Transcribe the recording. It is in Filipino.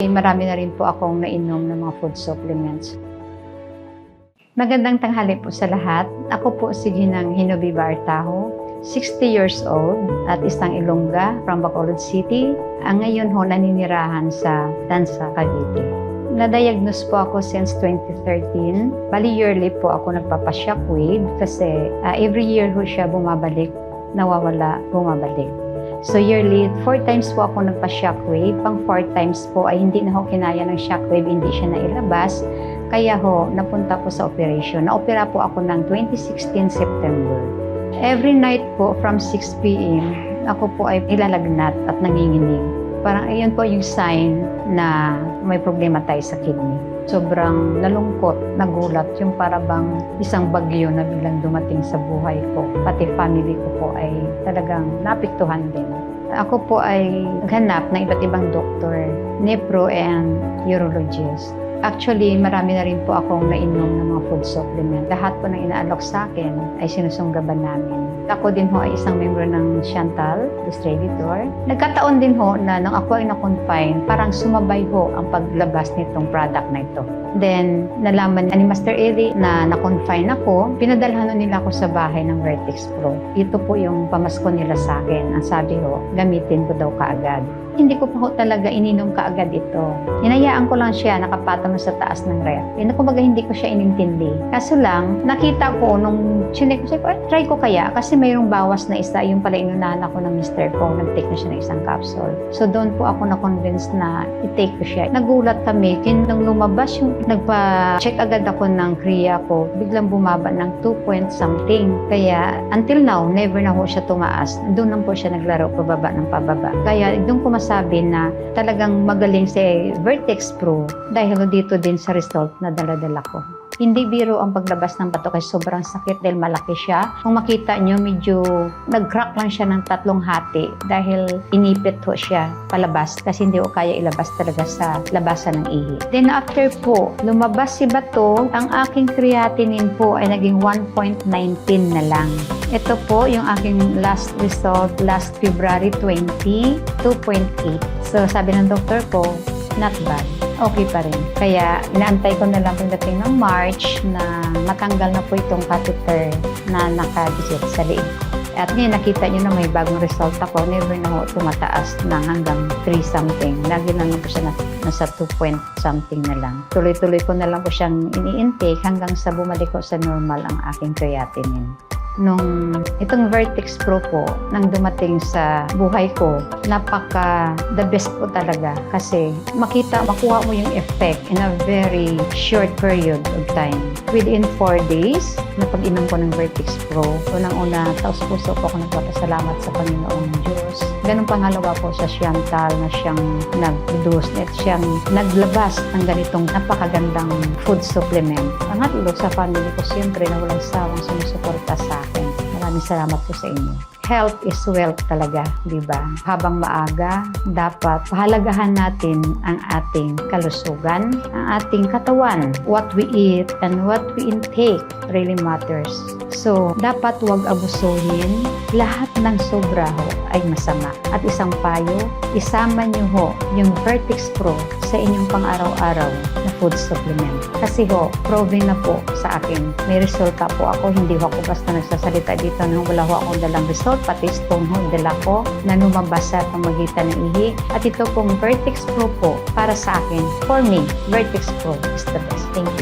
marami na rin po akong nainom ng mga food supplements. Magandang tanghali po sa lahat. Ako po si Ginang Hinobiba Artajo, 60 years old at isang Ilongga from Bacolod City. Ang ngayon ho naninirahan sa Tansa, Cavite. Na-diagnose po ako since 2013. Bali yearly po ako nagpapa-shockwave kasi every year ho siya bumabalik, nawawala, bumabalik. So yearly, 4 times po ako nagpa-shockwave. Pang 4 times po ay hindi na ho kinaya ng shockwave, hindi siya nailabas. Kaya ho, napunta po sa operation. Na-opera po ako ng 2016 September. Every night po from 6 p.m., ako po ay ilalagnat at nanginginig. Parang ayun po yung sign na may problema tayo sa kidney. Sobrang nalungkot, nagulat, yung para bang isang bagyo na biglang dumating sa buhay ko. Pati family ko po ay talagang napiktuhan din. Ako po ay naghanap ng iba't ibang doktor, nephro and urologist. Actually, marami na rin po akong nainom ng mga food supplement. Lahat po ng inaalok sa akin ay sinusunggaban namin. Ako din ho ay isang member ng Chantal Distributor. Nagkataon din ho na nung ako ay na-confine, parang sumabay ho ang paglabas nitong product na ito. Then, nalaman ni Master Eli na na-confine ako. Pinadalhan nila ako sa bahay ng Vertex Pro. Ito po yung pamasko nila sa akin. Ang sabi ho, gamitin ko daw kaagad. Hindi ko pa ho talaga ininom kaagad ito. Hinayaan ko lang siya nakapatong sa taas ng ref. Kumbaga hindi ko siya inintindi. Kaso lang, nakita ko nung chinek ko, try ko kaya kasi mayroong bawas na isa. Yung pala inunahan ako ng Mr. Ko, nag-take na siya ng isang capsule. So doon po ako na-convince na i-take ko siya. Nagulat kami, nung lumabas yung nagpa-check agad ako ng kriya ko, biglang bumaba ng 2 point something. Kaya until now, never na ho siya tumaas. Doon lang po siya naglaro, pababa ng pababa. Kaya doon ko masabi na talagang magaling si Vertex Pro dahil dito din sa result na dala-dala ko. Hindi biro ang paglabas ng bato kasi sobrang sakit dahil malaki siya. Kung makita nyo, medyo nag-crack lang siya ng 3 hati dahil inipit ho siya palabas kasi hindi ko kaya ilabas talaga sa labasan ng ihi. Then after po, lumabas si bato, ang aking creatinine po ay naging 1.19 na lang. Ito po yung aking last result last February 20, 2.8. So sabi ng doktor ko, not bad. Okay pa rin. Kaya inaantay ko na lang pagdating ng March na matanggal na po itong catheter na nakadikit sa liig. At ngayon nakita nyo na may bagong result ako. Never na ako tumataas ng hanggang 3 something. Lagi lang po siya nasa 2 point something na lang. Tuloy-tuloy ko na lang po siyang ini-intake hanggang sa bumalik ko sa normal ang aking creatinine. Nung itong Vertex Pro po, nang dumating sa buhay ko, napaka the best po talaga kasi makuha mo yung effect in a very short period of time. Within 4 days, napag-inom ko ng Vertex Pro. Unang-una, taos puso po ako nagpapasalamat sa Panginoong Diyos. Ganun pangalawa po sa Chantal na siyang nag-produce at siyang naglabas ng ganitong napakagandang food supplement. Pangatlo, sa family ko siyempre na walang sawang sumusuporta sa akin. Maraming salamat po sa inyo. Health is wealth talaga, di ba? Habang maaga, dapat pahalagahan natin ang ating kalusugan, ang ating katawan. What we eat and what we intake really matters. So, dapat huwag abusuhin. Lahat ng sobra ho ay masama. At isang payo, isama niyo ho yung Vertex Pro sa inyong pang-araw-araw na food supplement. Kasi ho, proven na po sa akin. May resulta po ako. Hindi ho ako basta nagsasalita dito nang wala ho akong dalang result. Pati stone ho, dala ko na lumabas sa pamagitan ng ihi. At ito pong Vertex Pro po para sa akin. For me, Vertex Pro is the best. Thank you.